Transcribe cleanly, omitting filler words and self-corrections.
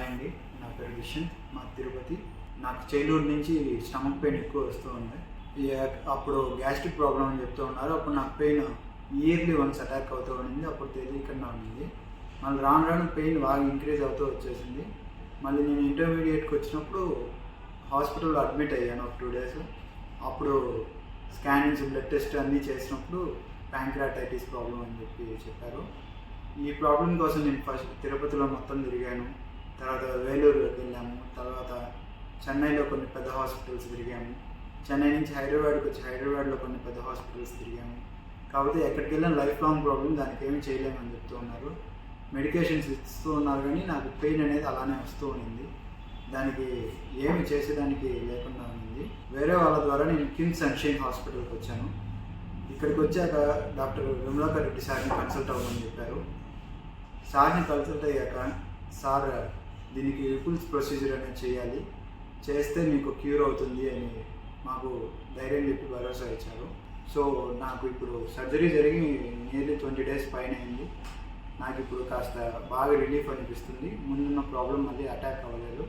Hi అండి, నా పేరు దుష్యంత్, మా తిరుపతి. నాకు చైల్డ్హుడ్ నుంచి స్టమక్ పెయిన్ ఎక్కువ వస్తూ ఉంది. అప్పుడు గ్యాస్ట్రిక్ ప్రాబ్లం అని చెప్తూ ఉన్నారు. అప్పుడు నాకు పెయిన్ ఇయర్లీ వన్స్ అటాక్ అవుతూ ఉండింది. అప్పుడు తెలియకుండా ఉండింది. మళ్ళీ రాను రాను పెయిన్ బాగా ఇంక్రీజ్ అవుతూ వచ్చేసింది. మళ్ళీ నేను ఇంటర్మీడియట్కి వచ్చినప్పుడు హాస్పిటల్లో అడ్మిట్ అయ్యాను ఒక 2 days. అప్పుడు స్కానింగ్స్, బ్లడ్ టెస్ట్ అన్నీ చేసినప్పుడు ప్యాంక్రాటైటిస్ ప్రాబ్లం అని చెప్పారు. ఈ ప్రాబ్లం కోసం నేను ఫస్ట్ తిరుపతిలో మొత్తం తిరిగాను. తర్వాత వేలూరులోకి వెళ్ళాము. తర్వాత చెన్నైలో కొన్ని పెద్ద హాస్పిటల్స్ తిరిగాము. చెన్నై నుంచి హైదరాబాద్కి వచ్చి హైదరాబాద్లో కొన్ని పెద్ద హాస్పిటల్స్ తిరిగాము. కాకపోతే ఎక్కడికి వెళ్ళిన లైఫ్ లాంగ్ ప్రాబ్లం, దానికి ఏమీ చేయలేమని చెప్తూ ఉన్నారు. మెడికేషన్స్ ఇస్తూ ఉన్నారు, కానీ నాకు పెయిన్ అనేది అలానే వస్తూ ఉండింది. దానికి ఏమి చేసేదానికి లేకుండా ఉంది. వేరే వాళ్ళ ద్వారా నేను కిమ్స్ సన్షైన్ హాస్పిటల్కి వచ్చాను. ఇక్కడికి వచ్చాక డాక్టర్ విమలాకర్ రెడ్డి సార్ని కన్సల్ట్ అవ్వమని చెప్పారు. సార్ని కన్సల్ట్ అయ్యాక సార్ దీనికి రిపుల్స్ ప్రొసీజర్ అనేది చేయాలి, చేస్తే మీకు క్యూర్ అవుతుంది అని మాకు ధైర్యం చెప్పి భరోసా ఇచ్చారు. సో నాకు ఇప్పుడు సర్జరీ జరిగి నియర్లీ 20 days పైన అయింది. నాకు ఇప్పుడు కాస్త బాగా రిలీఫ్ అనిపిస్తుంది. ముందున్న ప్రాబ్లం మళ్ళీ అటాక్ అవ్వలేదు.